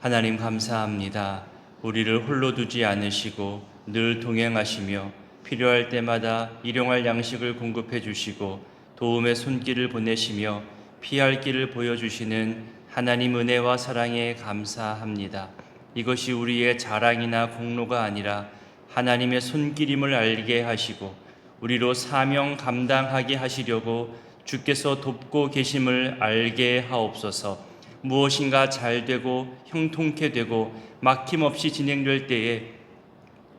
하나님 감사합니다. 우리를 홀로 두지 않으시고 늘 동행하시며 필요할 때마다 일용할 양식을 공급해 주시고 도움의 손길을 보내시며 피할 길을 보여주시는 하나님 은혜와 사랑에 감사합니다. 이것이 우리의 자랑이나 공로가 아니라 하나님의 손길임을 알게 하시고 우리로 사명 감당하게 하시려고 주께서 돕고 계심을 알게 하옵소서. 무엇인가 잘 되고 형통케 되고 막힘없이 진행될 때에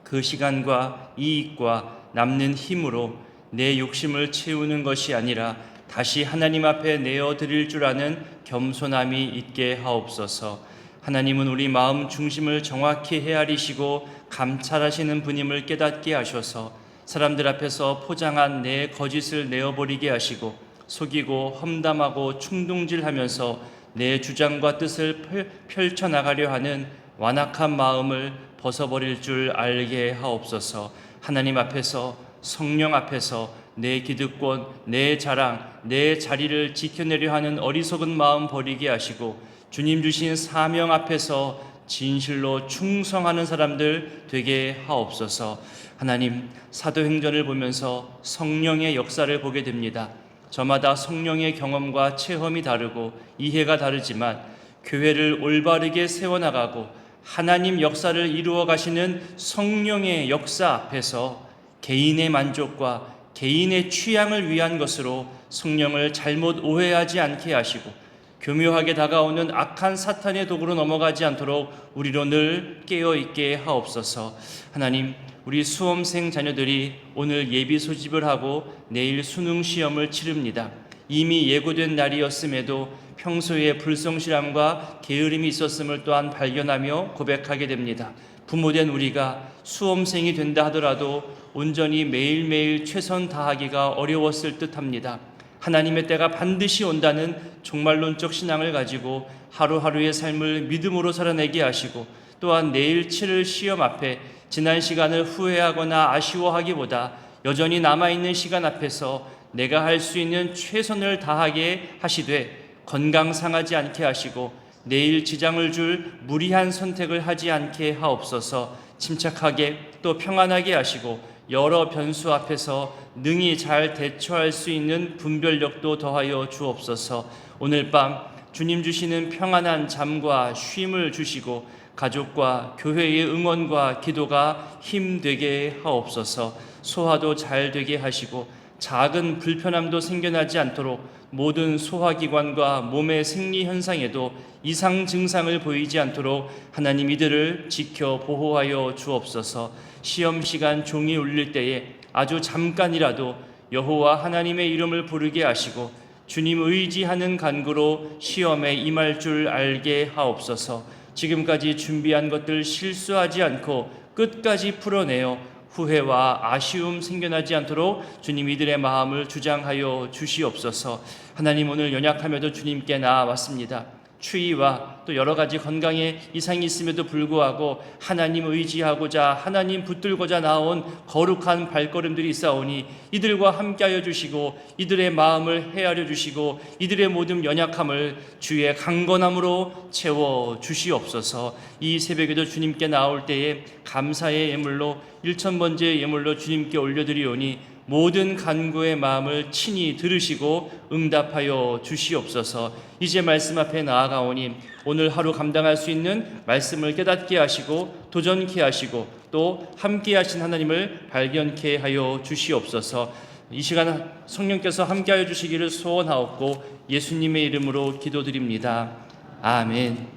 그 시간과 이익과 남는 힘으로 내 욕심을 채우는 것이 아니라 다시 하나님 앞에 내어드릴 줄 아는 겸손함이 있게 하옵소서. 하나님은 우리 마음 중심을 정확히 헤아리시고 감찰하시는 분임을 깨닫게 하셔서 사람들 앞에서 포장한 내 거짓을 내어버리게 하시고 속이고 험담하고 충동질하면서 내 주장과 뜻을 펼쳐나가려 하는 완악한 마음을 벗어버릴 줄 알게 하옵소서. 하나님 앞에서 성령 앞에서 내 기득권, 내 자랑, 내 자리를 지켜내려 하는 어리석은 마음 버리게 하시고 주님 주신 사명 앞에서 진실로 충성하는 사람들 되게 하옵소서. 하나님, 사도행전을 보면서 성령의 역사를 보게 됩니다. 저마다 성령의 경험과 체험이 다르고 이해가 다르지만 교회를 올바르게 세워나가고 하나님 역사를 이루어 가시는 성령의 역사 앞에서 개인의 만족과 개인의 취향을 위한 것으로 성령을 잘못 오해하지 않게 하시고 교묘하게 다가오는 악한 사탄의 도구로 넘어가지 않도록 우리로 늘 깨어있게 하옵소서. 하나님, 우리 수험생 자녀들이 오늘 예비 소집을 하고 내일 수능 시험을 치릅니다. 이미 예고된 날이었음에도 평소에 불성실함과 게으름이 있었음을 또한 발견하며 고백하게 됩니다. 부모된 우리가 수험생이 된다 하더라도 온전히 매일매일 최선 다하기가 어려웠을 듯합니다. 하나님의 때가 반드시 온다는 종말론적 신앙을 가지고 하루하루의 삶을 믿음으로 살아내게 하시고 또한 내일 치를 시험 앞에 지난 시간을 후회하거나 아쉬워하기보다 여전히 남아있는 시간 앞에서 내가 할 수 있는 최선을 다하게 하시되 건강 상하지 않게 하시고 내일 지장을 줄 무리한 선택을 하지 않게 하옵소서. 침착하게 또 평안하게 하시고 여러 변수 앞에서 능히 잘 대처할 수 있는 분별력도 더하여 주옵소서. 오늘 밤 주님 주시는 평안한 잠과 쉼을 주시고 가족과 교회의 응원과 기도가 힘되게 하옵소서. 소화도 잘 되게 하시고 작은 불편함도 생겨나지 않도록 모든 소화기관과 몸의 생리 현상에도 이상 증상을 보이지 않도록 하나님 이들을 지켜 보호하여 주옵소서. 시험 시간 종이 울릴 때에 아주 잠깐이라도 여호와 하나님의 이름을 부르게 하시고 주님 의지하는 간구로 시험에 임할 줄 알게 하옵소서. 지금까지 준비한 것들 실수하지 않고 끝까지 풀어내어 후회와 아쉬움 생겨나지 않도록 주님 이들의 마음을 주장하여 주시옵소서. 하나님, 오늘 연약함에도 주님께 나아왔습니다. 추위와 또 여러 가지 건강에 이상이 있음에도 불구하고 하나님 의지하고자 하나님 붙들고자 나온 거룩한 발걸음들이 있사오니 이들과 함께하여 주시고 이들의 마음을 헤아려 주시고 이들의 모든 연약함을 주의 강건함으로 채워 주시옵소서. 이 새벽에도 주님께 나올 때에 감사의 예물로 1000번째 예물로 주님께 올려드리오니 모든 간구의 마음을 친히 들으시고 응답하여 주시옵소서. 이제 말씀 앞에 나아가오니 오늘 하루 감당할 수 있는 말씀을 깨닫게 하시고 도전케 하시고 또 함께 하신 하나님을 발견케 하여 주시옵소서. 이 시간 성령께서 함께 하여 주시기를 소원하옵고 예수님의 이름으로 기도드립니다. 아멘.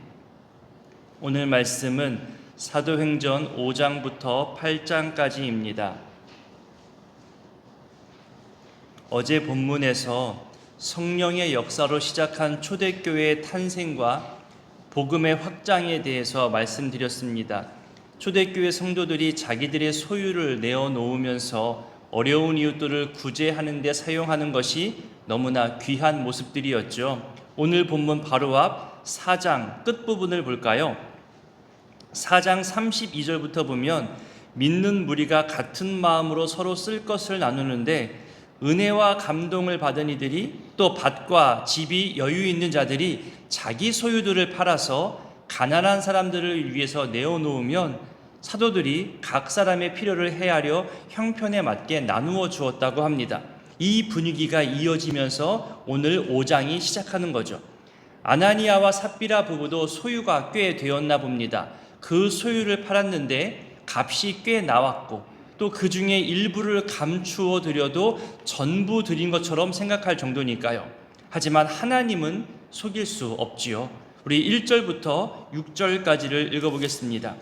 오늘 말씀은 사도행전 5장부터 8장까지입니다. 어제 본문에서 성령의 역사로 시작한 초대교회의 탄생과 복음의 확장에 대해서 말씀드렸습니다. 초대교회 성도들이 자기들의 소유를 내어놓으면서 어려운 이웃들을 구제하는 데 사용하는 것이 너무나 귀한 모습들이었죠. 오늘 본문 바로 앞 4장 끝부분을 볼까요? 4장 32절부터 보면 믿는 무리가 같은 마음으로 서로 쓸 것을 나누는데 은혜와 감동을 받은 이들이 또 밭과 집이 여유 있는 자들이 자기 소유들을 팔아서 가난한 사람들을 위해서 내어놓으면 사도들이 각 사람의 필요를 헤아려 형편에 맞게 나누어 주었다고 합니다. 이 분위기가 이어지면서 오늘 5장이 시작하는 거죠. 아나니아와 삽비라 부부도 소유가 꽤 되었나 봅니다. 그 소유를 팔았는데 값이 꽤 나왔고 또 그 중에 일부를 감추어 드려도 전부 드린 것처럼 생각할 정도니까요. 하지만 하나님은 속일 수 없지요. 우리 1절부터 6절까지를 읽어보겠습니다.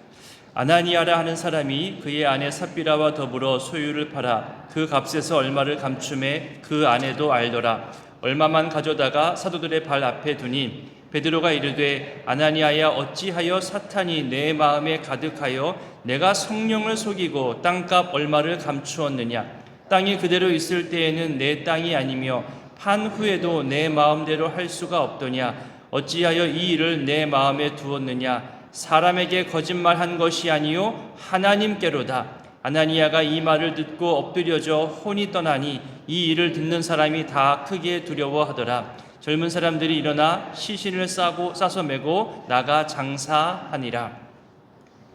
아나니아라 하는 사람이 그의 아내 삽비라와 더불어 소유를 팔아 그 값에서 얼마를 감춤해 그 아내도 알더라. 얼마만 가져다가 사도들의 발 앞에 두니 베드로가 이르되 아나니아야 어찌하여 사탄이 내 마음에 가득하여 내가 성령을 속이고 땅값 얼마를 감추었느냐. 땅이 그대로 있을 때에는 내 땅이 아니며 판 후에도 내 마음대로 할 수가 없더냐. 어찌하여 이 일을 내 마음에 두었느냐. 사람에게 거짓말한 것이 아니요 하나님께로다. 아나니아가 이 말을 듣고 엎드려져 혼이 떠나니 이 일을 듣는 사람이 다 크게 두려워하더라. 젊은 사람들이 일어나 시신을 싸서 메고 나가 장사하니라.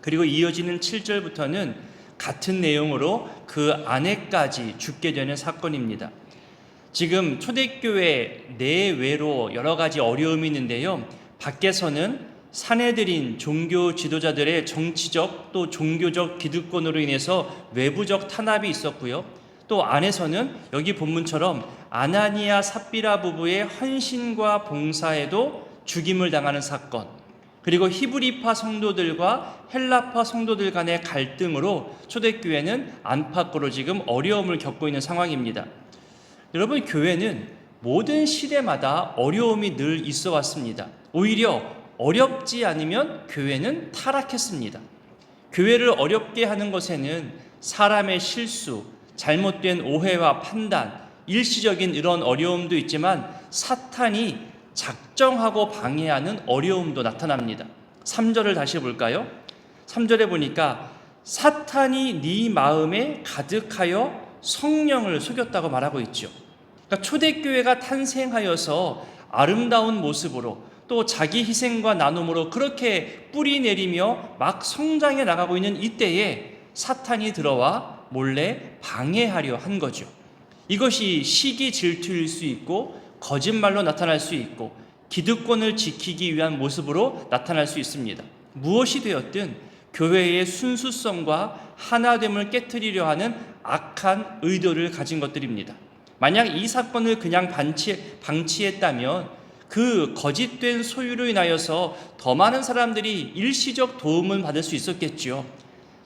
그리고 이어지는 7절부터는 같은 내용으로 그 아내까지 죽게 되는 사건입니다. 지금 초대교회 내외로 여러 가지 어려움이 있는데요. 밖에서는 사내들인 종교 지도자들의 정치적 또 종교적 기득권으로 인해서 외부적 탄압이 있었고요. 또 안에서는 여기 본문처럼 아나니아 삽비라 부부의 헌신과 봉사에도 죽임을 당하는 사건, 그리고 히브리파 성도들과 헬라파 성도들 간의 갈등으로 초대교회는 안팎으로 지금 어려움을 겪고 있는 상황입니다. 여러분, 교회는 모든 시대마다 어려움이 늘 있어 왔습니다. 오히려 어렵지 않으면 교회는 타락했습니다. 교회를 어렵게 하는 것에는 사람의 실수, 잘못된 오해와 판단, 일시적인 이런 어려움도 있지만 사탄이 작정하고 방해하는 어려움도 나타납니다. 3절을 다시 볼까요? 3절에 보니까 사탄이 네 마음에 가득하여 성령을 속였다고 말하고 있죠. 그러니까 초대교회가 탄생하여서 아름다운 모습으로 또 자기 희생과 나눔으로 그렇게 뿌리 내리며 막 성장해 나가고 있는 이때에 사탄이 들어와 몰래 방해하려 한 거죠. 이것이 시기 질투일 수 있고 거짓말로 나타날 수 있고 기득권을 지키기 위한 모습으로 나타날 수 있습니다. 무엇이 되었든 교회의 순수성과 하나됨을 깨트리려 하는 악한 의도를 가진 것들입니다. 만약 이 사건을 그냥 방치했다면 그 거짓된 소유로 인하여서 더 많은 사람들이 일시적 도움을 받을 수 있었겠죠.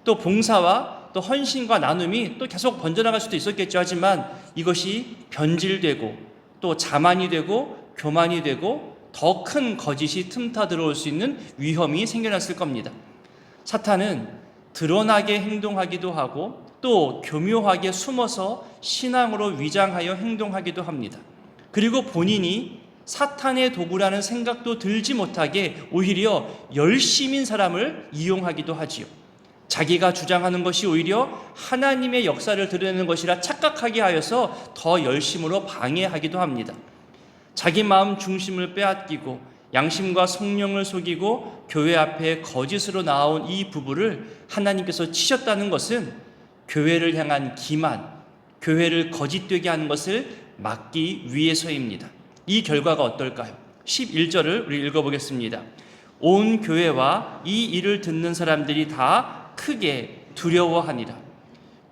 또 봉사와 또 헌신과 나눔이 또 계속 번져나갈 수도 있었겠죠. 하지만 이것이 변질되고 또 자만이 되고 교만이 되고 더 큰 거짓이 틈타 들어올 수 있는 위험이 생겨났을 겁니다. 사탄은 드러나게 행동하기도 하고 또 교묘하게 숨어서 신앙으로 위장하여 행동하기도 합니다. 그리고 본인이 사탄의 도구라는 생각도 들지 못하게 오히려 열심인 사람을 이용하기도 하지요. 자기가 주장하는 것이 오히려 하나님의 역사를 드러내는 것이라 착각하게 하여서 더 열심으로 방해하기도 합니다. 자기 마음 중심을 빼앗기고 양심과 성령을 속이고 교회 앞에 거짓으로 나온 이 부부를 하나님께서 치셨다는 것은 교회를 향한 기만, 교회를 거짓되게 하는 것을 막기 위해서입니다. 이 결과가 어떨까요? 11절을 우리 읽어보겠습니다. 온 교회와 이 일을 듣는 사람들이 다 크게 두려워하니라.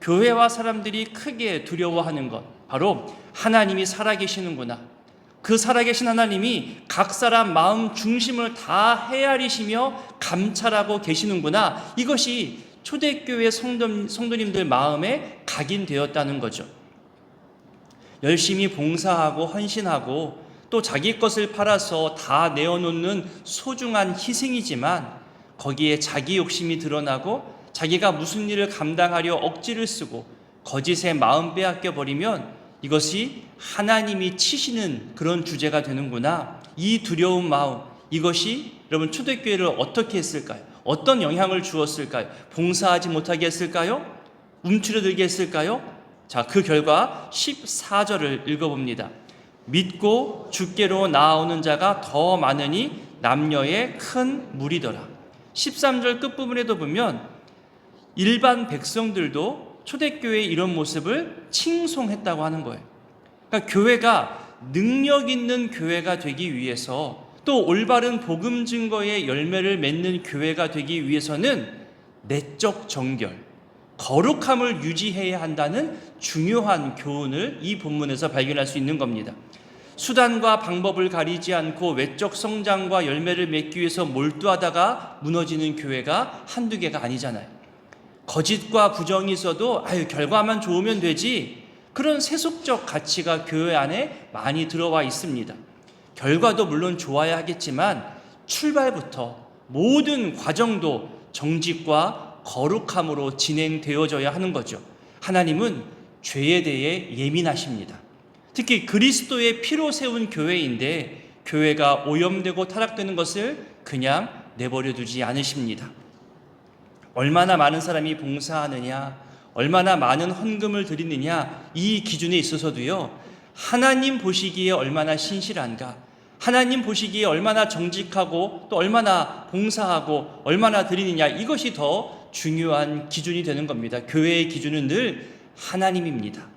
교회와 사람들이 크게 두려워하는 것, 바로 하나님이 살아계시는구나. 그 살아계신 하나님이 각 사람 마음 중심을 다 헤아리시며 감찰하고 계시는구나. 이것이 초대교회 성도님들 마음에 각인되었다는 거죠. 열심히 봉사하고 헌신하고 또 자기 것을 팔아서 다 내어놓는 소중한 희생이지만 거기에 자기 욕심이 드러나고 자기가 무슨 일을 감당하려 억지를 쓰고 거짓에 마음 빼앗겨 버리면 이것이 하나님이 치시는 그런 주제가 되는구나. 이 두려운 마음, 이것이 여러분 초대교회를 어떻게 했을까요? 어떤 영향을 주었을까요? 봉사하지 못하게 했을까요? 움츠러들게 했을까요? 자, 그 결과 14절을 읽어봅니다. 믿고 주께로 나아오는 자가 더 많으니 남녀의 큰 무리더라. 13절 끝부분에도 보면 일반 백성들도 초대교회의 이런 모습을 칭송했다고 하는 거예요. 그러니까 교회가 능력 있는 교회가 되기 위해서, 또 올바른 복음 증거의 열매를 맺는 교회가 되기 위해서는 내적 정결, 거룩함을 유지해야 한다는 중요한 교훈을 이 본문에서 발견할 수 있는 겁니다. 수단과 방법을 가리지 않고 외적 성장과 열매를 맺기 위해서 몰두하다가 무너지는 교회가 한두 개가 아니잖아요. 거짓과 부정이 있어도 결과만 좋으면 되지, 그런 세속적 가치가 교회 안에 많이 들어와 있습니다. 결과도 물론 좋아야 하겠지만 출발부터 모든 과정도 정직과 거룩함으로 진행되어져야 하는 거죠. 하나님은 죄에 대해 예민하십니다. 특히 그리스도의 피로 세운 교회인데 교회가 오염되고 타락되는 것을 그냥 내버려 두지 않으십니다. 얼마나 많은 사람이 봉사하느냐, 얼마나 많은 헌금을 드리느냐, 이 기준에 있어서도요, 하나님 보시기에 얼마나 신실한가, 하나님 보시기에 얼마나 정직하고 또 얼마나 봉사하고 얼마나 드리느냐, 이것이 더 중요한 기준이 되는 겁니다. 교회의 기준은 늘 하나님입니다.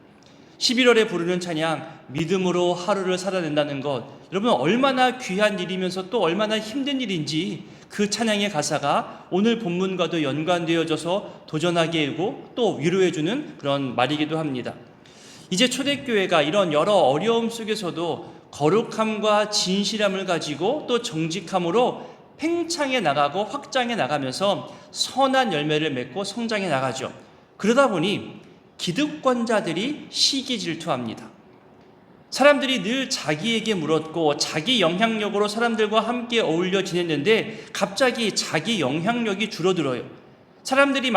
11월에 부르는 찬양, 믿음으로 하루를 살아낸다는 것, 여러분 얼마나 귀한 일이면서 또 얼마나 힘든 일인지 그 찬양의 가사가 오늘 본문과도 연관되어져서 도전하게 하고 또 위로해주는 그런 말이기도 합니다. 이제 초대교회가 이런 여러 어려움 속에서도 거룩함과 진실함을 가지고 또 정직함으로 팽창해 나가고 확장해 나가면서 선한 열매를 맺고 성장해 나가죠. 그러다 보니 기득권자들이 시기 질투합니다. 사람들이 늘 자기에게 물었고 자기 영향력으로 사람들과 함께 어울려 지냈는데 갑자기 자기 영향력이 줄어들어요. 사람들이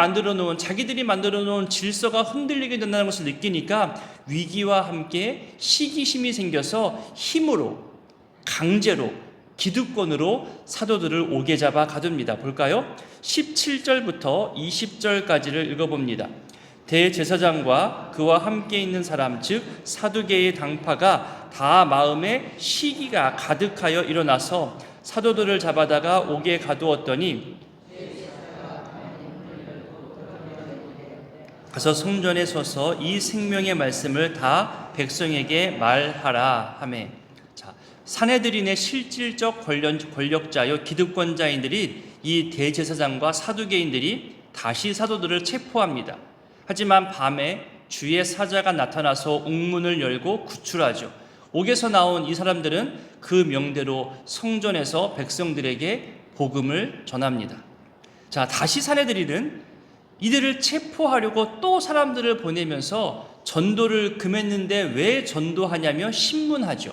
자기들이 만들어 놓은 질서가 흔들리게 된다는 것을 느끼니까 위기와 함께 시기심이 생겨서 힘으로, 강제로, 기득권으로 사도들을 옥에 잡아 가둡니다. 볼까요? 17절부터 20절까지를 읽어봅니다. 대제사장과 그와 함께 있는 사람, 즉 사두개의 당파가 다 마음에 시기가 가득하여 일어나서 사도들을 잡아다가 옥에 가두었더니 가서 성전에 서서 이 생명의 말씀을 다 백성에게 말하라 하매. 자, 산헤드린의 실질적 권력자요 기득권자인들이 이 대제사장과 사두개인들이 다시 사도들을 체포합니다. 하지만 밤에 주의 사자가 나타나서 옥문을 열고 구출하죠. 옥에서 나온 이 사람들은 그 명대로 성전에서 백성들에게 복음을 전합니다. 자, 다시 산헤드린은 이들을 체포하려고 또 사람들을 보내면서 전도를 금했는데 왜 전도하냐며 신문하죠.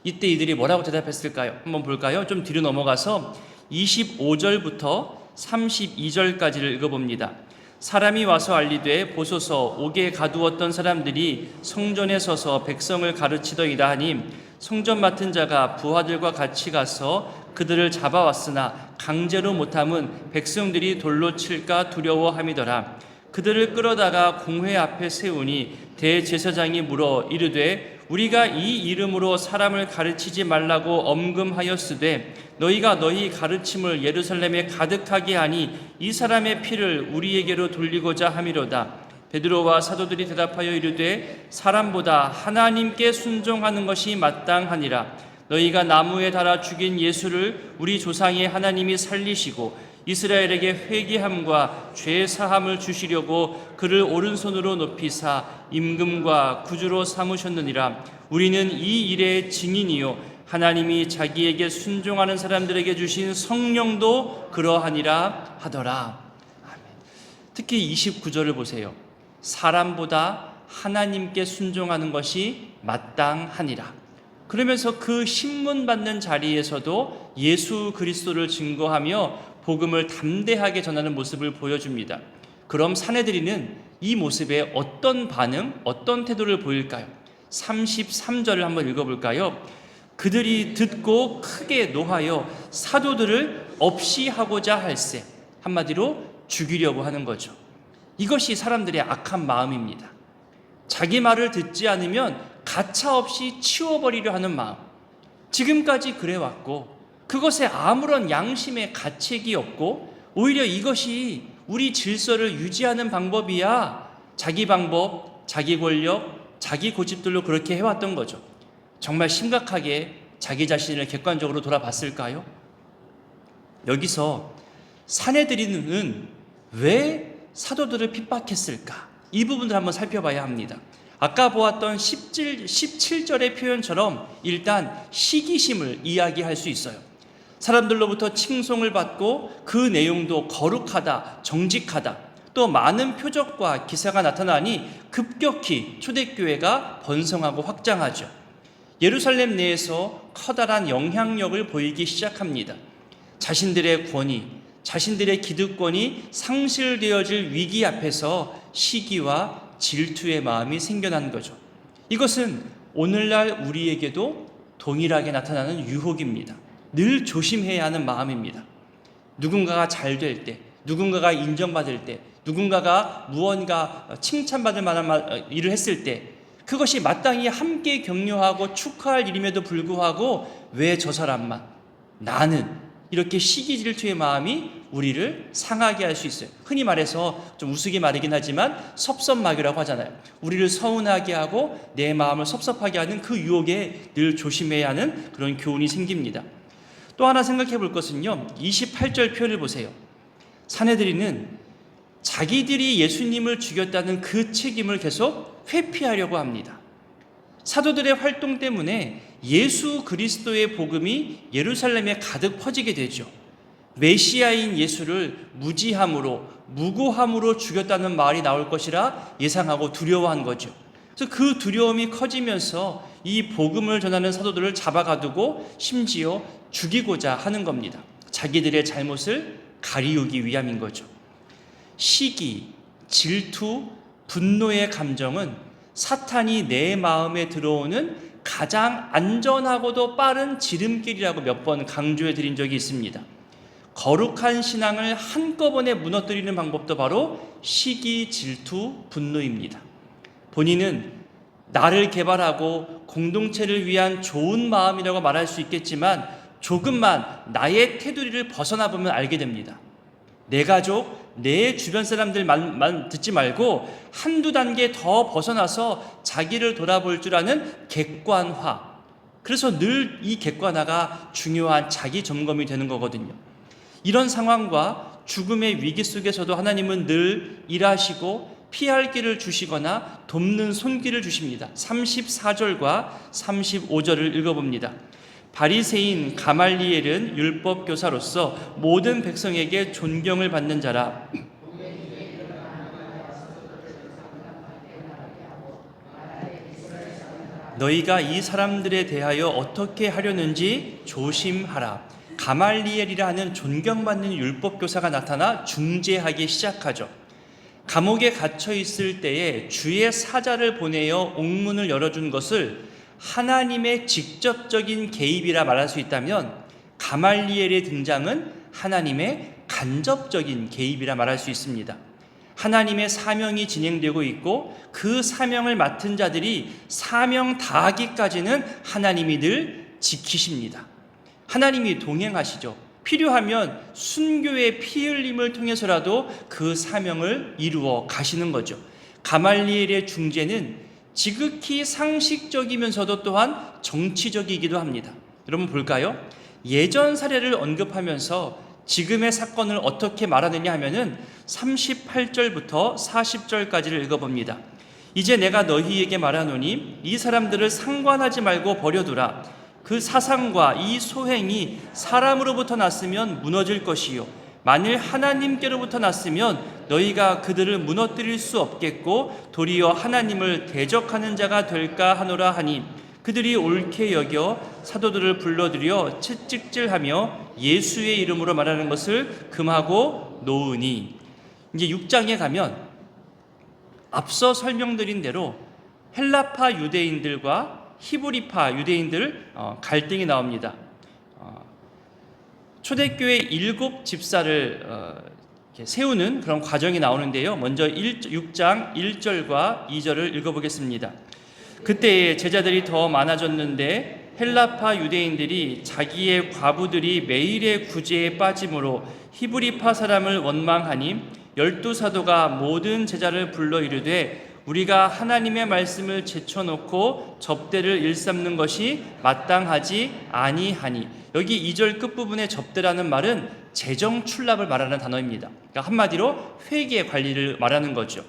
이때 이들이 뭐라고 대답했을까요? 한번 볼까요? 좀 뒤로 넘어가서 25절부터 32절까지를 읽어봅니다. 사람이 와서 알리되 보소서 옥에 가두었던 사람들이 성전에 서서 백성을 가르치더이다 하니 성전 맡은 자가 부하들과 같이 가서 그들을 잡아왔으나 강제로 못함은 백성들이 돌로 칠까 두려워함이더라. 그들을 끌어다가 공회 앞에 세우니 대제사장이 물어 이르되 우리가 이 이름으로 사람을 가르치지 말라고 엄금하였으되 너희가 너희 가르침을 예루살렘에 가득하게 하니 이 사람의 피를 우리에게로 돌리고자 함이로다. 베드로와 사도들이 대답하여 이르되 사람보다 하나님께 순종하는 것이 마땅하니라. 너희가 나무에 달아 죽인 예수를 우리 조상의 하나님이 살리시고 이스라엘에게 회개함과 죄 사함을 주시려고 그를 오른손으로 높이사 임금과 구주로 삼으셨느니라. 우리는 이 일의 증인이요 하나님이 자기에게 순종하는 사람들에게 주신 성령도 그러하니라 하더라. 아멘. 특히 29절을 보세요. 사람보다 하나님께 순종하는 것이 마땅하니라. 그러면서 그 신문받는 자리에서도 예수 그리스도를 증거하며 복음을 담대하게 전하는 모습을 보여줍니다. 그럼 산헤드린은 이 모습에 어떤 반응, 어떤 태도를 보일까요? 33절을 한번 읽어볼까요? 그들이 듣고 크게 노하여 사도들을 없이 하고자 할세. 한마디로 죽이려고 하는 거죠. 이것이 사람들의 악한 마음입니다. 자기 말을 듣지 않으면 가차없이 치워버리려 하는 마음. 지금까지 그래왔고 그것에 아무런 양심의 가책이 없고 오히려 이것이 우리 질서를 유지하는 방법이야. 자기 방법, 자기 권력, 자기 고집들로 그렇게 해왔던 거죠. 정말 심각하게 자기 자신을 객관적으로 돌아봤을까요? 여기서 사내들이는 왜 사도들을 핍박했을까? 이 부분을 한번 살펴봐야 합니다. 아까 보았던 17절의 표현처럼 일단 시기심을 이야기할 수 있어요. 사람들로부터 칭송을 받고 그 내용도 거룩하다, 정직하다, 또 많은 표적과 기사가 나타나니 급격히 초대교회가 번성하고 확장하죠. 예루살렘 내에서 커다란 영향력을 보이기 시작합니다. 자신들의 권위, 자신들의 기득권이 상실되어질 위기 앞에서 시기와 질투의 마음이 생겨난 거죠. 이것은 오늘날 우리에게도 동일하게 나타나는 유혹입니다. 늘 조심해야 하는 마음입니다. 누군가가 잘 될 때, 누군가가 인정받을 때, 누군가가 무언가 칭찬받을 만한 일을 했을 때 그것이 마땅히 함께 격려하고 축하할 일임에도 불구하고 왜 저 사람만, 나는, 이렇게 시기 질투의 마음이 우리를 상하게 할 수 있어요. 흔히 말해서 좀 우스개 말이긴 하지만 섭섭마귀라고 하잖아요. 우리를 서운하게 하고 내 마음을 섭섭하게 하는 그 유혹에 늘 조심해야 하는 그런 교훈이 생깁니다. 또 하나 생각해 볼 것은요, 28절 표현을 보세요. 사내들이는 자기들이 예수님을 죽였다는 그 책임을 계속 회피하려고 합니다. 사도들의 활동 때문에 예수 그리스도의 복음이 예루살렘에 가득 퍼지게 되죠. 메시아인 예수를 무지함으로, 무고함으로 죽였다는 말이 나올 것이라 예상하고 두려워한 거죠. 그래서 그 두려움이 커지면서 이 복음을 전하는 사도들을 잡아가두고 심지어 죽이고자 하는 겁니다. 자기들의 잘못을 가리우기 위함인 거죠. 시기, 질투, 분노의 감정은 사탄이 내 마음에 들어오는 가장 안전하고도 빠른 지름길이라고 몇 번 강조해 드린 적이 있습니다. 거룩한 신앙을 한꺼번에 무너뜨리는 방법도 바로 시기, 질투, 분노입니다. 본인은 나를 개발하고 공동체를 위한 좋은 마음이라고 말할 수 있겠지만 조금만 나의 테두리를 벗어나 보면 알게 됩니다. 내 가족, 내 주변 사람들 말만 듣지 말고 한두 단계 더 벗어나서 자기를 돌아볼 줄 아는 객관화. 그래서 늘 이 객관화가 중요한 자기 점검이 되는 거거든요. 이런 상황과 죽음의 위기 속에서도 하나님은 늘 일하시고 피할 길을 주시거나 돕는 손길을 주십니다. 34절과 35절을 읽어봅니다. 바리새인 가말리엘은 율법 교사로서 모든 백성에게 존경을 받는 자라. 너희가 이 사람들에 대하여 어떻게 하려는지 조심하라. 가말리엘이라 하는 존경받는 율법 교사가 나타나 중재하기 시작하죠. 감옥에 갇혀 있을 때에 주의 사자를 보내어 옥문을 열어준 것을 하나님의 직접적인 개입이라 말할 수 있다면 가말리엘의 등장은 하나님의 간접적인 개입이라 말할 수 있습니다. 하나님의 사명이 진행되고 있고 그 사명을 맡은 자들이 사명 다하기까지는 하나님이 늘 지키십니다. 하나님이 동행하시죠. 필요하면 순교의 피 흘림을 통해서라도 그 사명을 이루어 가시는 거죠. 가말리엘의 중재는 지극히 상식적이면서도 또한 정치적이기도 합니다. 여러분 볼까요? 예전 사례를 언급하면서 지금의 사건을 어떻게 말하느냐 하면은 38절부터 40절까지를 읽어봅니다. 이제 내가 너희에게 말하노니 이 사람들을 상관하지 말고 버려두라. 그 사상과 이 소행이 사람으로부터 났으면 무너질 것이요 만일 하나님께로부터 났으면 너희가 그들을 무너뜨릴 수 없겠고 도리어 하나님을 대적하는 자가 될까 하노라 하니 그들이 옳게 여겨 사도들을 불러들여 채찍질하며 예수의 이름으로 말하는 것을 금하고 놓으니. 이제 6장에 가면 앞서 설명드린 대로 헬라파 유대인들과 히브리파 유대인들 갈등이 나옵니다. 초대교회 7 집사를 세우는 그런 과정이 나오는데요. 먼저 6장 1절과 2절을 읽어보겠습니다. 그때에 제자들이 더 많아졌는데 헬라파 유대인들이 자기의 과부들이 매일의 구제에 빠짐으로 히브리파 사람을 원망하니 12사도가 모든 제자를 불러 이르되 우리가 하나님의 말씀을 제쳐놓고 접대를 일삼는 것이 마땅하지 아니하니. 여기 2절 끝부분에 접대라는 말은 재정 출납을 말하는 단어입니다. 그러니까 한마디로 회계 관리를 말하는 거죠.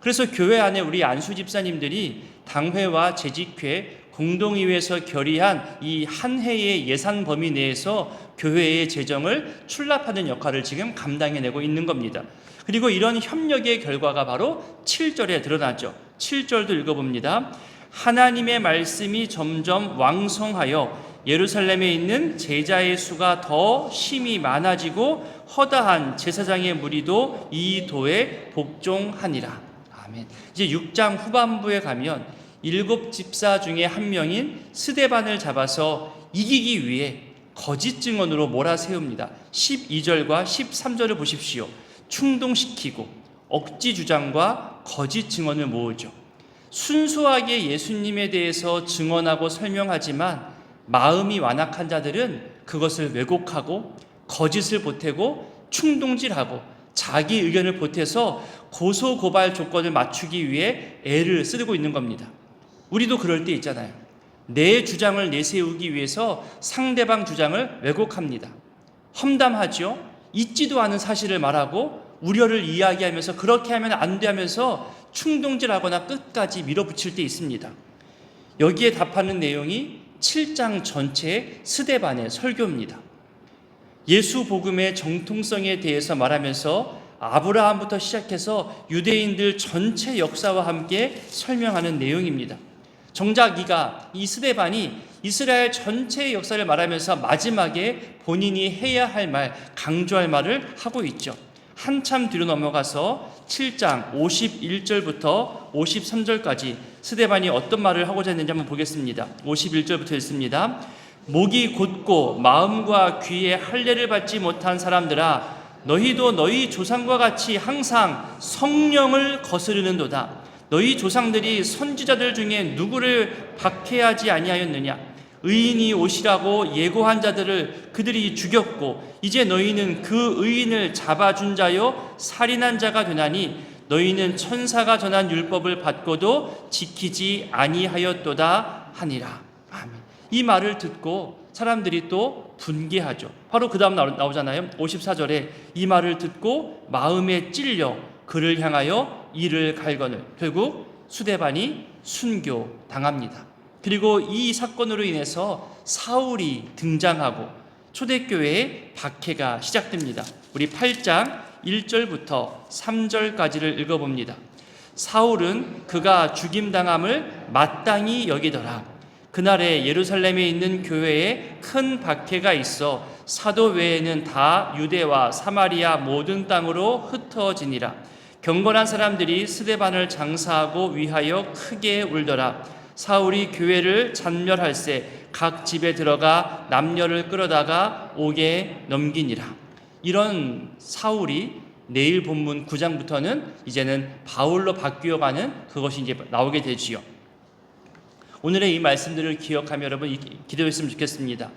그래서 교회 안에 우리 안수 집사님들이 당회와 재직회, 공동의회에서 결의한 이 한 해의 예산 범위 내에서 교회의 재정을 출납하는 역할을 지금 감당해내고 있는 겁니다. 그리고 이런 협력의 결과가 바로 7절에 드러나죠. 7절도 읽어봅니다. 하나님의 말씀이 점점 왕성하여 예루살렘에 있는 제자의 수가 더 심히 많아지고 허다한 제사장의 무리도 이 도에 복종하니라. 아멘. 이제 6장 후반부에 가면 7 집사 중에 한 명인 스데반을 잡아서 이기기 위해 거짓 증언으로 몰아세웁니다. 12절과 13절을 보십시오. 충동시키고 억지 주장과 거짓 증언을 모으죠. 순수하게 예수님에 대해서 증언하고 설명하지만 마음이 완악한 자들은 그것을 왜곡하고 거짓을 보태고 충동질하고 자기 의견을 보태서 고소고발 조건을 맞추기 위해 애를 쓰고 있는 겁니다. 우리도 그럴 때 있잖아요. 내 주장을 내세우기 위해서 상대방 주장을 왜곡합니다. 험담하죠. 있지도 않은 사실을 말하고 우려를 이야기하면서 그렇게 하면 안 돼 하면서 충동질하거나 끝까지 밀어붙일 때 있습니다. 여기에 답하는 내용이 7장 전체의 스데반의 설교입니다. 예수 복음의 정통성에 대해서 말하면서 아브라함부터 시작해서 유대인들 전체 역사와 함께 설명하는 내용입니다. 정작 이 스데반이 이스라엘 전체의 역사를 말하면서 마지막에 본인이 해야 할 말, 강조할 말을 하고 있죠. 한참 뒤로 넘어가서 7장 51절부터 53절까지 스데반이 어떤 말을 하고자 했는지 한번 보겠습니다. 51절부터 읽습니다. 목이 곧고 마음과 귀에 할례를 받지 못한 사람들아, 너희도 너희 조상과 같이 항상 성령을 거스르는도다. 너희 조상들이 선지자들 중에 누구를 박해하지 아니하였느냐? 의인이 오시라고 예고한 자들을 그들이 죽였고 이제 너희는 그 의인을 잡아준 자요 살인한 자가 되나니 너희는 천사가 전한 율법을 받고도 지키지 아니하였도다 하니라. 아멘. 이 말을 듣고 사람들이 또 분개하죠. 바로 그 다음 나오잖아요. 54절에 이 말을 듣고 마음에 찔려 그를 향하여 이를 갈거늘. 결국 스데반이 순교당합니다. 그리고 이 사건으로 인해서 사울이 등장하고 초대교회의 박해가 시작됩니다. 우리 8장 1절부터 3절까지를 읽어봅니다. 사울은 그가 죽임당함을 마땅히 여기더라. 그날에 예루살렘에 있는 교회에 큰 박해가 있어 사도 외에는 다 유대와 사마리아 모든 땅으로 흩어지니라. 경건한 사람들이 스데반을 장사하고 위하여 크게 울더라. 사울이 교회를 잔멸할세 각 집에 들어가 남녀를 끌어다가 옥에 넘기니라. 이런 사울이 내일 본문 9장부터는 이제는 바울로 바뀌어가는 그것이 이제 나오게 되지요. 오늘의 이 말씀들을 기억하며 여러분 기도했으면 좋겠습니다.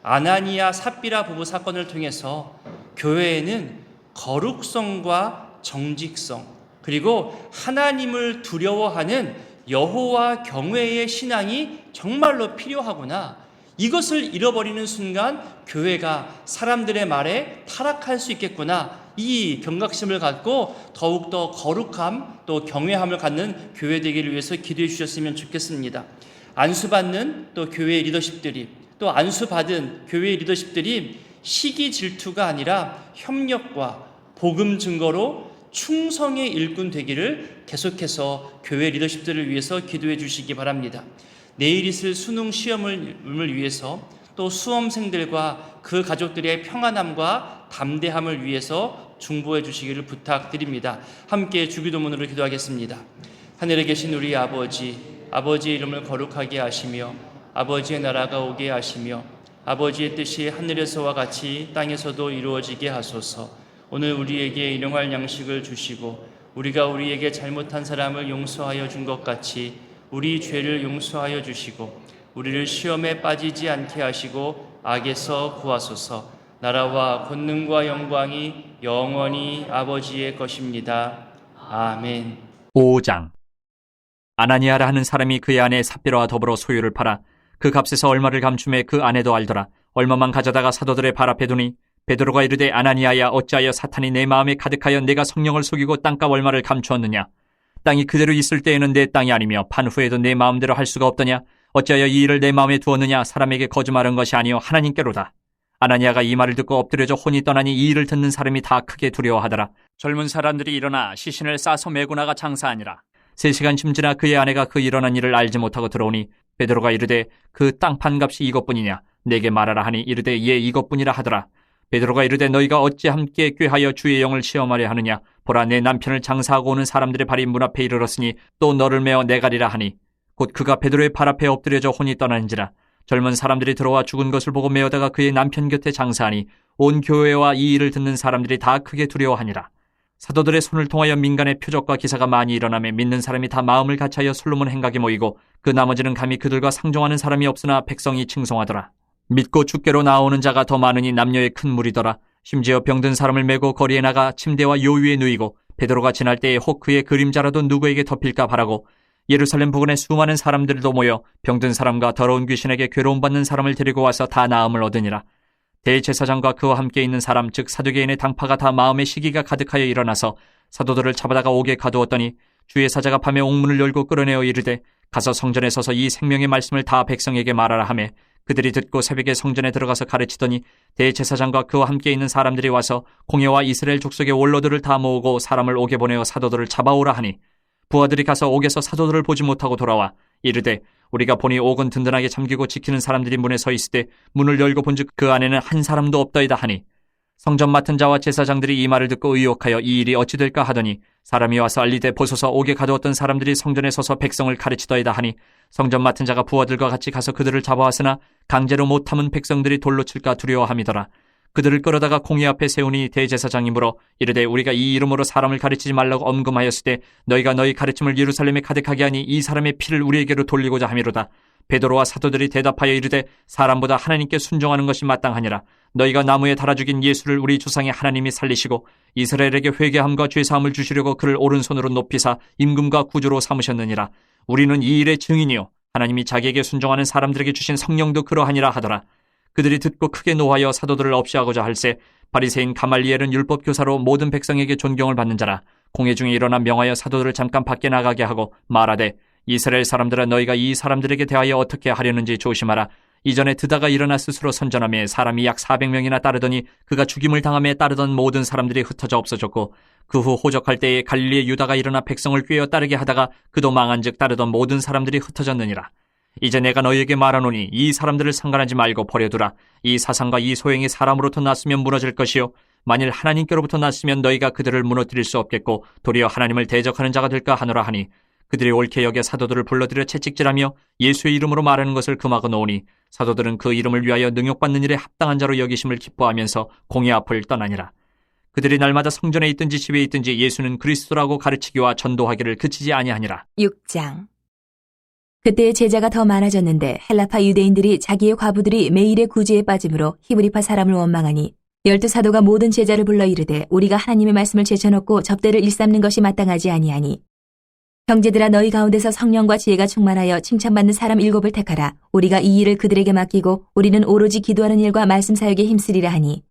아나니아 삽비라 부부 사건을 통해서 교회에는 거룩성과 정직성 그리고 하나님을 두려워하는 여호와 경외의 신앙이 정말로 필요하구나. 이것을 잃어버리는 순간 교회가 사람들의 말에 타락할 수 있겠구나. 이 경각심을 갖고 더욱더 거룩함 또 경외함을 갖는 교회 되기를 위해서 기도해 주셨으면 좋겠습니다. 안수받는 또 교회 리더십들이 또 안수받은 교회 리더십들이 시기 질투가 아니라 협력과 복음 증거로 충성의 일꾼 되기를 계속해서 교회 리더십들을 위해서 기도해 주시기 바랍니다. 내일 있을 수능 시험을 위해서 또 수험생들과 그 가족들의 평안함과 담대함을 위해서 중보해 주시기를 부탁드립니다. 함께 주기도문으로 기도하겠습니다. 하늘에 계신 우리 아버지, 아버지의 이름을 거룩하게 하시며 아버지의 나라가 오게 하시며 아버지의 뜻이 하늘에서와 같이 땅에서도 이루어지게 하소서. 오늘 우리에게 일용할 양식을 주시고 우리가 우리에게 잘못한 사람을 용서하여 준 것 같이 우리 죄를 용서하여 주시고 우리를 시험에 빠지지 않게 하시고 악에서 구하소서. 나라와 권능과 영광이 영원히 아버지의 것입니다. 아멘. 5장. 아나니아라 하는 사람이 그의 아내 삽비라와 더불어 소유를 팔아 그 값에서 얼마를 감춤해 그 아내도 알더라. 얼마만 가져다가 사도들의 발 앞에 두니 베드로가 이르되 아나니아야, 어찌하여 사탄이 내 마음에 가득하여 내가 성령을 속이고 땅값 얼마를 감추었느냐? 땅이 그대로 있을 때에는 내 땅이 아니며 판 후에도 내 마음대로 할 수가 없더냐? 어찌하여 이 일을 내 마음에 두었느냐? 사람에게 거짓말한 것이 아니요 하나님께로다. 아나니아가 이 말을 듣고 엎드려져 혼이 떠나니 이 일을 듣는 사람이 다 크게 두려워하더라. 젊은 사람들이 일어나 시신을 싸서 메고 나가 장사하니라. 3시간쯤 지나 그의 아내가 그 일어난 일을 알지 못하고 들어오니 베드로가 이르되 그 땅 판값이 이것뿐이냐? 내게 말하라 하니 이르되 예, 이것뿐이라 하더라. 베드로가 이르되 너희가 어찌 함께 꾀하여 주의 영을 시험하려 하느냐? 보라, 내 남편을 장사하고 오는 사람들의 발이 문 앞에 이르렀으니 또 너를 메어 내가리라 하니 곧 그가 베드로의 발 앞에 엎드려져 혼이 떠나는지라. 젊은 사람들이 들어와 죽은 것을 보고 메어다가 그의 남편 곁에 장사하니 온 교회와 이 일을 듣는 사람들이 다 크게 두려워하니라. 사도들의 손을 통하여 민간의 표적과 기사가 많이 일어나며 믿는 사람이 다 마음을 같이하여 솔로몬 행각에 모이고 그 나머지는 감히 그들과 상종하는 사람이 없으나 백성이 칭송하더라. 믿고 주께로 나오는 자가 더 많으니 남녀의 큰 무리더라. 심지어 병든 사람을 메고 거리에 나가 침대와 요 위에 누이고 베드로가 지날 때에 혹 그의 그림자라도 누구에게 덮일까 바라고 예루살렘 부근에 수많은 사람들도 모여 병든 사람과 더러운 귀신에게 괴로움받는 사람을 데리고 와서 다 나음을 얻으니라. 대제사장과 그와 함께 있는 사람 즉 사두개인의 당파가 다 마음의 시기가 가득하여 일어나서 사도들을 잡아다가 옥에 가두었더니 주의 사자가 밤에 옥문을 열고 끌어내어 이르되 가서 성전에 서서 이 생명의 말씀을 다 백성에게 말하라 하매 그들이 듣고 새벽에 성전에 들어가서 가르치더니 대제사장과 그와 함께 있는 사람들이 와서 공회와 이스라엘 족속의 원로들을 다 모으고 사람을 옥에 보내어 사도들을 잡아오라 하니 부하들이 가서 옥에서 사도들을 보지 못하고 돌아와 이르되 우리가 보니 옥은 든든하게 잠기고 지키는 사람들이 문에 서 있을 때 문을 열고 본즉 그 안에는 한 사람도 없더이다 하니 성전 맡은 자와 제사장들이 이 말을 듣고 의혹하여 이 일이 어찌 될까 하더니 사람이 와서 알리되 보소서 옥에 가두었던 사람들이 성전에 서서 백성을 가르치더이다 하니 성전 맡은 자가 부하들과 같이 가서 그들을 잡아왔으나 강제로 못 참은 백성들이 돌로 칠까 두려워함이더라. 그들을 끌어다가 공회 앞에 세우니 대제사장이 물어 이르되 우리가 이 이름으로 사람을 가르치지 말라고 엄금하였을 때 너희가 너희 가르침을 예루살렘에 가득하게 하니 이 사람의 피를 우리에게로 돌리고자 함이로다. 베드로와 사도들이 대답하여 이르되 사람보다 하나님께 순종하는 것이 마땅하니라. 너희가 나무에 달아 죽인 예수를 우리 조상의 하나님이 살리시고 이스라엘에게 회개함과 죄사함을 주시려고 그를 오른손으로 높이사 임금과 구주로 삼으셨느니라. 우리는 이 일의 증인이요 하나님이 자기에게 순종하는 사람들에게 주신 성령도 그러하니라 하더라. 그들이 듣고 크게 노하여 사도들을 없이하고자 할세 바리새인 가말리엘은 율법 교사로 모든 백성에게 존경을 받는 자라. 공회 중에 일어나 명하여 사도들을 잠깐 밖에 나가게 하고 말하되 이스라엘 사람들아 너희가 이 사람들에게 대하여 어떻게 하려는지 조심하라. 이전에 드다가 일어나 스스로 선전하며 사람이 약 400명이나 따르더니 그가 죽임을 당함에 따르던 모든 사람들이 흩어져 없어졌고 그 후 호적할 때에 갈릴리의 유다가 일어나 백성을 꾀어 따르게 하다가 그도 망한즉 따르던 모든 사람들이 흩어졌느니라. 이제 내가 너희에게 말하노니 이 사람들을 상관하지 말고 버려두라. 이 사상과 이 소행이 사람으로부터 났으면 무너질 것이요 만일 하나님께로부터 났으면 너희가 그들을 무너뜨릴 수 없겠고 도리어 하나님을 대적하는 자가 될까 하노라 하니 그들이 옳게 여겨 사도들을 불러들여 채찍질하며 예수의 이름으로 말하는 것을 금하고 놓으니 사도들은 그 이름을 위하여 능욕받는 일에 합당한 자로 여기심을 기뻐하면서 공회 앞을 떠나니라. 그들이 날마다 성전에 있든지 집에 있든지 예수는 그리스도라고 가르치기와 전도하기를 그치지 아니하니라. 6장. 그때 제자가 더 많아졌는데 헬라파 유대인들이 자기의 과부들이 매일의 구제에 빠짐으로 히브리파 사람을 원망하니 12사도가 모든 제자를 불러 이르되 우리가 하나님의 말씀을 제쳐놓고 접대를 일삼는 것이 마땅하지 아니하니 형제들아 너희 가운데서 성령과 지혜가 충만하여 칭찬받는 사람 7을 택하라. 우리가 이 일을 그들에게 맡기고 우리는 오로지 기도하는 일과 말씀 사역에 힘쓰리라 하니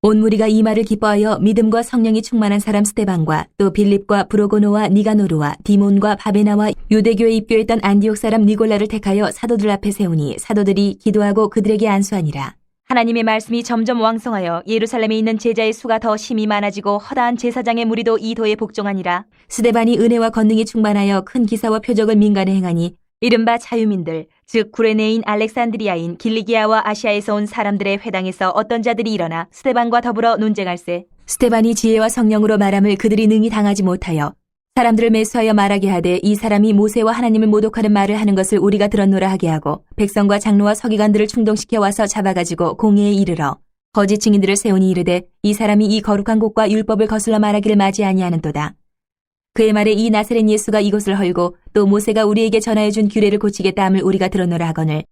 온 무리가 이 말을 기뻐하여 믿음과 성령이 충만한 사람 스데반과 또 빌립과 브로고노와 니가노르와 디몬과 바베나와 유대교에 입교했던 안디옥 사람 니골라를 택하여 사도들 앞에 세우니 사도들이 기도하고 그들에게 안수하니라. 하나님의 말씀이 점점 왕성하여 예루살렘에 있는 제자의 수가 더 심히 많아지고 허다한 제사장의 무리도 이 도에 복종하니라. 스데반이 은혜와 권능이 충만하여 큰 기사와 표적을 민간에 행하니 이른바 자유민들 즉 구레네인 알렉산드리아인 길리기아와 아시아에서 온 사람들의 회당에서 어떤 자들이 일어나 스데반과 더불어 논쟁할세. 스데반이 지혜와 성령으로 말함을 그들이 능히 당하지 못하여 사람들을 매수하여 말하게 하되 이 사람이 모세와 하나님을 모독하는 말을 하는 것을 우리가 들었노라 하게 하고 백성과 장로와 서기관들을 충동시켜 와서 잡아가지고 공회에 이르러 거짓 증인들을 세우니 이르되 이 사람이 이 거룩한 곳과 율법을 거슬러 말하기를 맞이 아니하는도다. 그의 말에 이 나사렛 예수가 이곳을 헐고 또 모세가 우리에게 전하여 준 규례를 고치겠다 함을 우리가 들었노라 하거늘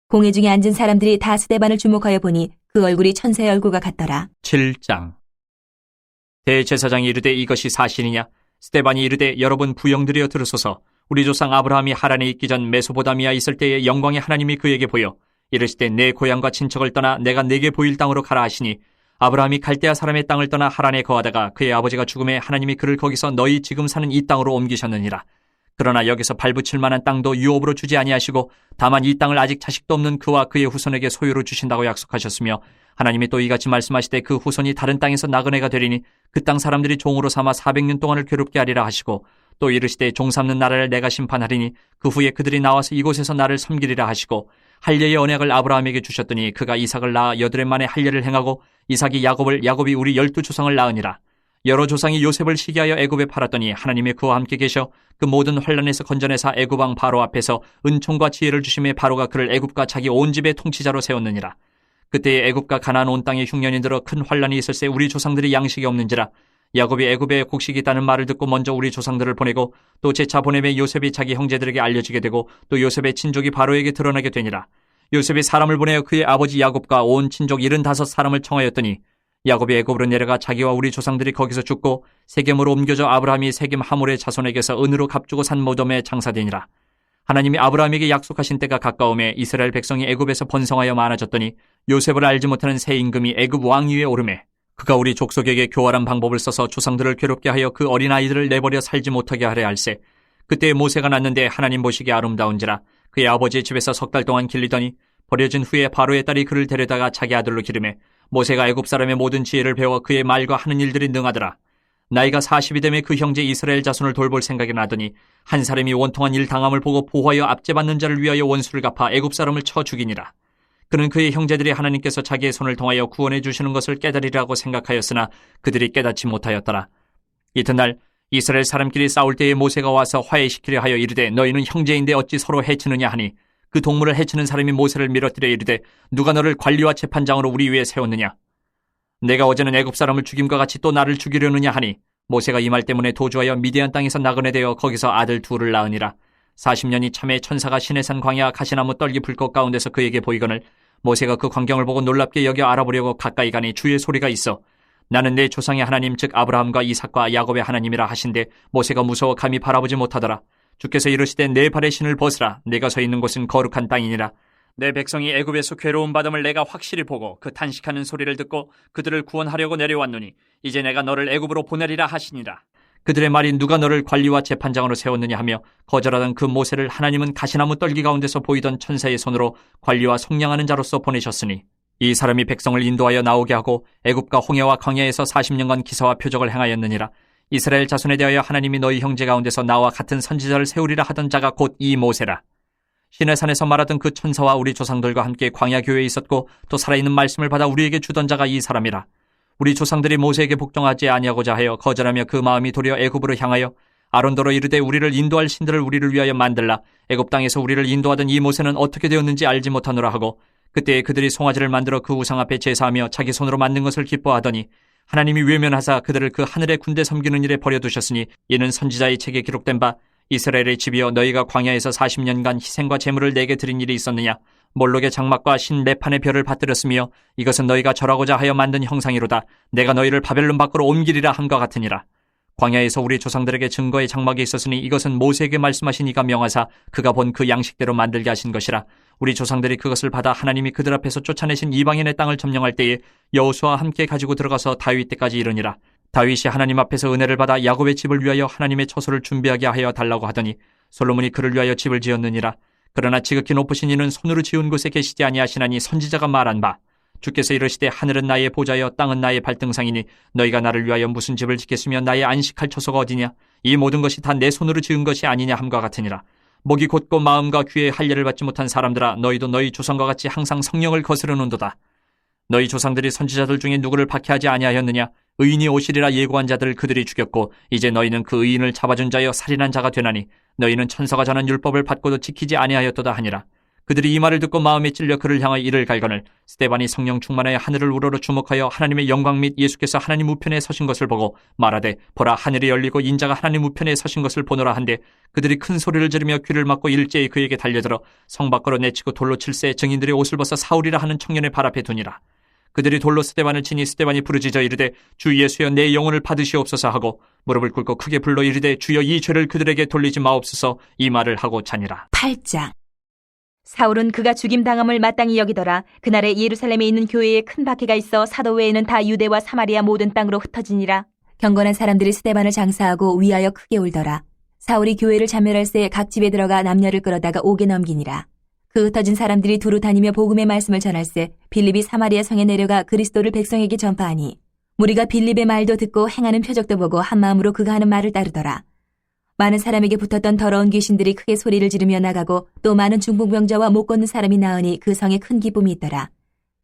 공회 중에 앉은 사람들이 다 스데반을 주목하여 보니 그 얼굴이 천사의 얼굴과 같더라. 7장. 대제사장이 이르되 이것이 사실이냐? 스데반이 이르되 여러분 부영들이여 들으소서. 우리 조상 아브라함이 하란에 있기 전 메소포다미아 있을 때에 영광의 하나님이 그에게 보여 이르시되 내 고향과 친척을 떠나 내가 내게 보일 땅으로 가라 하시니 아브라함이 갈대아 사람의 땅을 떠나 하란에 거하다가 그의 아버지가 죽음에 하나님이 그를 거기서 너희 지금 사는 이 땅으로 옮기셨느니라. 그러나 여기서 발붙일 만한 땅도 유업으로 주지 아니하시고 다만 이 땅을 아직 자식도 없는 그와 그의 후손에게 소유로 주신다고 약속하셨으며 하나님이 또 이같이 말씀하시되 그 후손이 다른 땅에서 나그네가 되리니 그 땅 사람들이 종으로 삼아 400년 동안을 괴롭게 하리라 하시고 또 이르시되 종 삼는 나라를 내가 심판하리니 그 후에 그들이 나와서 이곳에서 나를 섬기리라 하시고 할례의 언약을 아브라함에게 주셨더니 그가 이삭을 낳아 여드렛 만에 할례를 행하고 이삭이 야곱을 야곱이 우리 12조상을 낳으니라. 여러 조상이 요셉을 시기하여 애굽에 팔았더니 하나님이 그와 함께 계셔 그 모든 환란에서 건져내사 애굽 왕 바로 앞에서 은총과 지혜를 주심에 바로가 그를 애굽과 자기 온 집의 통치자로 세웠느니라. 그때에 애굽과 가나안 온 땅에 흉년이 들어 큰 환란이 있을새 우리 조상들이 양식이 없는지라. 야곱이 애굽에 곡식이 있다는 말을 듣고 먼저 우리 조상들을 보내고 또 재차 보내매 요셉이 자기 형제들에게 알려지게 되고 또 요셉의 친족이 바로에게 드러나게 되니라. 요셉이 사람을 보내어 그의 아버지 야곱과 온 친족 75사람을 청하였더니 야곱이 애굽으로 내려가 자기와 우리 조상들이 거기서 죽고 세겜으로 옮겨져 아브라함이 세겜 하몰의 자손에게서 은으로 값주고 산 모덤에 장사되니라. 하나님이 아브라함에게 약속하신 때가 가까움에 이스라엘 백성이 애굽에서 번성하여 많아졌더니 요셉을 알지 못하는 새 임금이 애굽 왕위에 오르매 그가 우리 족속에게 교활한 방법을 써서 조상들을 괴롭게 하여 그 어린아이들을 내버려 살지 못하게 하려 할세. 그때 모세가 낳는데 하나님 보시기에 아름다운지라 그의 아버지의 집에서 3달 동안 길리더니 버려진 후에 바로의 딸이 그를 데려다가 자기 아들로 기르매 모세가 애굽 사람의 모든 지혜를 배워 그의 말과 하는 일들이 능하더라. 나이가 40이 되매 그 형제 이스라엘 자손을 돌볼 생각이 나더니 한 사람이 원통한 일 당함을 보고 보호하여 압제받는 자를 위하여 원수를 갚아 애굽 사람을 쳐 죽이니라. 그는 그의 형제들이 하나님께서 자기의 손을 통하여 구원해 주시는 것을 깨달으리라고 생각하였으나 그들이 깨닫지 못하였더라. 이튿날 이스라엘 사람끼리 싸울 때에 모세가 와서 화해시키려 하여 이르되 너희는 형제인데 어찌 서로 해치느냐 하니 그 동물을 해치는 사람이 모세를 밀어뜨려 이르되 누가 너를 관리와 재판장으로 우리 위에 세웠느냐? 내가 어제는 애굽 사람을 죽임과 같이 또 나를 죽이려느냐 하니 모세가 이 말 때문에 도주하여 미디안 땅에서 나그네 되어 거기서 아들 둘을 낳으니라. 40년이 참에 천사가 시내산 광야 가시나무 떨기 불꽃 가운데서 그에게 보이거늘 모세가 그 광경을 보고 놀랍게 여겨 알아보려고 가까이 가니 주의 소리가 있어 나는 내 조상의 하나님 즉 아브라함과 이삭과 야곱의 하나님이라 하신데 모세가 무서워 감히 바라보지 못하더라. 주께서 이르시되 내 발의 신을 벗으라. 내가 서 있는 곳은 거룩한 땅이니라. 내 백성이 애굽에서 괴로움 받음을 내가 확실히 보고 그 탄식하는 소리를 듣고 그들을 구원하려고 내려왔노니 이제 내가 너를 애굽으로 보내리라 하시니라. 그들의 말이 누가 너를 관리와 재판장으로 세웠느냐 하며 거절하던 그 모세를 하나님은 가시나무 떨기 가운데서 보이던 천사의 손으로 관리와 속량하는 자로서 보내셨으니 이 사람이 백성을 인도하여 나오게 하고 애굽과 홍해와 광야에서 40년간 기사와 표적을 행하였느니라. 이스라엘 자손에 대하여 하나님이 너희 형제 가운데서 나와 같은 선지자를 세우리라 하던 자가 곧 이 모세라. 시내산에서 말하던 그 천사와 우리 조상들과 함께 광야 교회에 있었고 또 살아있는 말씀을 받아 우리에게 주던 자가 이 사람이라. 우리 조상들이 모세에게 복종하지 아니하고자 하여 거절하며 그 마음이 도리어 애굽으로 향하여 아론더러 이르되 우리를 인도할 신들을 우리를 위하여 만들라. 애굽 땅에서 우리를 인도하던 이 모세는 어떻게 되었는지 알지 못하노라 하고 그때 그들이 송아지를 만들어 그 우상 앞에 제사하며 자기 손으로 만든 것을 기뻐하더니 하나님이 외면하사 그들을 그 하늘의 군대 섬기는 일에 버려두셨으니 이는 선지자의 책에 기록된 바 이스라엘의 집이여 너희가 광야에서 40년간 희생과 제물을 내게 드린 일이 있었느냐? 몰록의 장막과 신 레판의 별을 받들었으며 이것은 너희가 절하고자 하여 만든 형상이로다. 내가 너희를 바벨론 밖으로 옮기리라 함과 같으니라. 광야에서 우리 조상들에게 증거의 장막이 있었으니 이것은 모세에게 말씀하신 이가 명하사 그가 본 그 양식대로 만들게 하신 것이라. 우리 조상들이 그것을 받아 하나님이 그들 앞에서 쫓아내신 이방인의 땅을 점령할 때에 여호수아와 함께 가지고 들어가서 다윗 때까지 이르니라. 다윗이 하나님 앞에서 은혜를 받아 야곱의 집을 위하여 하나님의 처소를 준비하게 하여 달라고 하더니 솔로몬이 그를 위하여 집을 지었느니라. 그러나 지극히 높으신 이는 손으로 지은 곳에 계시지 아니하시나니 선지자가 말한 바 주께서 이르시되 하늘은 나의 보좌여 땅은 나의 발등상이니 너희가 나를 위하여 무슨 집을 짓겠으며 나의 안식할 처소가 어디냐? 이 모든 것이 다 내 손으로 지은 것이 아니냐 함과 같으니라. 목이 곧고 마음과 귀에 할례를 받지 못한 사람들아 너희도 너희 조상과 같이 항상 성령을 거스르는도다. 너희 조상들이 선지자들 중에 누구를 박해하지 아니하였느냐? 의인이 오시리라 예고한 자들을 그들이 죽였고 이제 너희는 그 의인을 잡아준 자여 살인한 자가 되나니 너희는 천사가 전한 율법을 받고도 지키지 아니하였도다 하니라. 그들이 이 말을 듣고 마음에 찔려 그를 향하여 이를 갈거늘 스데반이 성령 충만하여 하늘을 우러러 주목하여 하나님의 영광 및 예수께서 하나님 우편에 서신 것을 보고 말하되 보라 하늘이 열리고 인자가 하나님 우편에 서신 것을 보노라 한데 그들이 큰 소리를 지르며 귀를 막고 일제히 그에게 달려들어 성 밖으로 내치고 돌로 칠세 증인들의 옷을 벗어 사울이라 하는 청년의 발 앞에 두니라. 그들이 돌로 스데반을 치니 스데반이 부르짖어 이르되 주 예수여 내 영혼을 받으시옵소서 하고 무릎을 꿇고 크게 불러 이르되 주여 이 죄를 그들에게 돌리지 마옵소서 이 말을 하고 자니라. 8장. 사울은 그가 죽임당함을 마땅히 여기더라. 그날에 예루살렘에 있는 교회에 큰 박해가 있어 사도 외에는 다 유대와 사마리아 모든 땅으로 흩어지니라. 경건한 사람들이 스데반을 장사하고 위하여 크게 울더라. 사울이 교회를 참멸할새 각 집에 들어가 남녀를 끌어다가 옥에 넘기니라. 그 흩어진 사람들이 두루 다니며 복음의 말씀을 전할새 빌립이 사마리아 성에 내려가 그리스도를 백성에게 전파하니 무리가 빌립의 말도 듣고 행하는 표적도 보고 한마음으로 그가 하는 말을 따르더라. 많은 사람에게 붙었던 더러운 귀신들이 크게 소리를 지르며 나가고 또 많은 중풍병자와 못 걷는 사람이 나으니 그 성에 큰 기쁨이 있더라.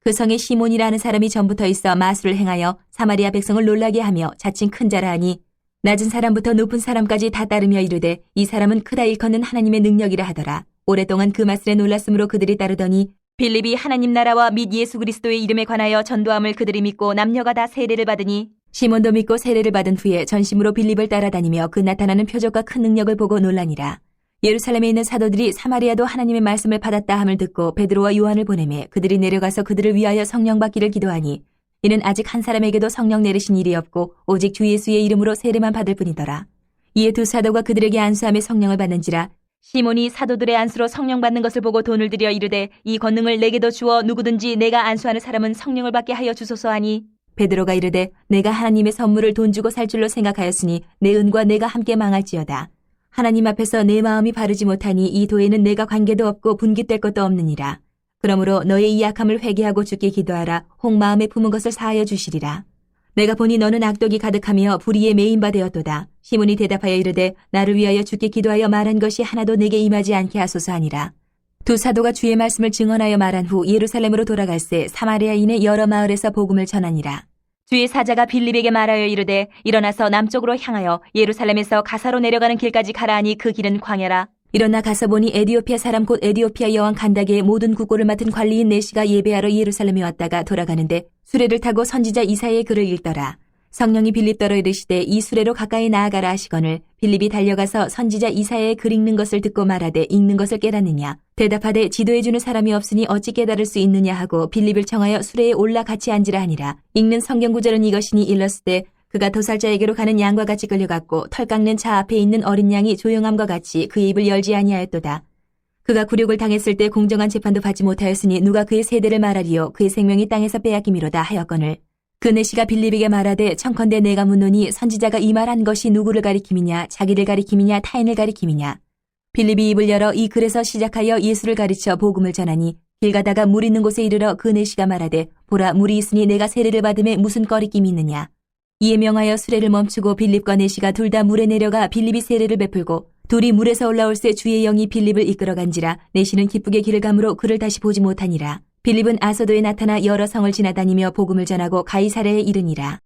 그 성에 시몬이라는 사람이 전부터 있어 마술을 행하여 사마리아 백성을 놀라게 하며 자칭 큰 자라 하니 낮은 사람부터 높은 사람까지 다 따르며 이르되 이 사람은 크다 일컫는 하나님의 능력이라 하더라. 오랫동안 그 말씀에 놀랐으므로 그들이 따르더니 빌립이 하나님 나라와 및 예수 그리스도의 이름에 관하여 전도함을 그들이 믿고 남녀가 다 세례를 받으니 시몬도 믿고 세례를 받은 후에 전심으로 빌립을 따라다니며 그 나타나는 표적과 큰 능력을 보고 놀라니라. 예루살렘에 있는 사도들이 사마리아도 하나님의 말씀을 받았다 함을 듣고 베드로와 요한을 보내매 그들이 내려가서 그들을 위하여 성령 받기를 기도하니 이는 아직 한 사람에게도 성령 내리신 일이 없고 오직 주 예수의 이름으로 세례만 받을 뿐이더라. 이에 두 사도가 그들에게 안수함에 성령을 받는지라. 시몬이 사도들의 안수로 성령 받는 것을 보고 돈을 들여 이르되 이 권능을 내게도 주어 누구든지 내가 안수하는 사람은 성령을 받게 하여 주소서 하니 베드로가 이르되 내가 하나님의 선물을 돈 주고 살 줄로 생각하였으니 내 은과 내가 함께 망할지어다. 하나님 앞에서 내 마음이 바르지 못하니 이 도에는 내가 관계도 없고 분깃될 것도 없느니라. 그러므로 너의 이 약함을 회개하고 주께 기도하라. 혹 마음에 품은 것을 사하여 주시리라. 내가 보니 너는 악독이 가득하며 불의에 매인 바 되었도다. 시몬이 대답하여 이르되 나를 위하여 주께 기도하여 말한 것이 하나도 내게 임하지 않게 하소서 하니라. 두 사도가 주의 말씀을 증언하여 말한 후 예루살렘으로 돌아갈새 사마리아인의 여러 마을에서 복음을 전하니라. 주의 사자가 빌립에게 말하여 이르되 일어나서 남쪽으로 향하여 예루살렘에서 가사로 내려가는 길까지 가라 하니 그 길은 광야라. 일어나 가서 보니 에디오피아 사람 곧 에디오피아 여왕 간다게의 모든 국고를 맡은 관리인 네시가 예배하러 예루살렘에 왔다가 돌아가는데 수레를 타고 선지자 이사야의 글을 읽더라. 성령이 빌립더러 이르시되 이 수레로 가까이 나아가라 하시거늘 빌립이 달려가서 선지자 이사야의 글 읽는 것을 듣고 말하되 읽는 것을 깨닫느냐. 대답하되 지도해주는 사람이 없으니 어찌 깨달을 수 있느냐 하고 빌립을 청하여 수레에 올라 같이 앉으라 하니라. 읽는 성경 구절은 이것이니 일렀으되 그가 도살자에게로 가는 양과 같이 끌려갔고 털 깎는 차 앞에 있는 어린 양이 조용함과 같이 그의 입을 열지 아니하였도다. 그가 굴욕을 당했을 때 공정한 재판도 받지 못하였으니 누가 그의 세대를 말하리요. 그의 생명이 땅에서 빼앗김이로다 하였거늘 그 네시가 빌립에게 말하되 청컨대 내가 묻노니 선지자가 이 말한 것이 누구를 가리킴이냐 자기를 가리킴이냐 타인을 가리킴이냐. 빌립이 입을 열어 이 글에서 시작하여 예수를 가르쳐 복음을 전하니 길 가다가 물 있는 곳에 이르러 그 네시가 말하되 보라 물이 있으니 내가 세례를 받음에 무슨 꺼리낌이 있느냐. 이에 명하여 수레를 멈추고 빌립과 네시가 둘 다 물에 내려가 빌립이 세례를 베풀고 둘이 물에서 올라올새 주의 영이 빌립을 이끌어간지라. 네시는 기쁘게 길을 가므로 그를 다시 보지 못하니라. 빌립은 아소도에 나타나 여러 성을 지나다니며 복음을 전하고 가이사랴에 이르니라.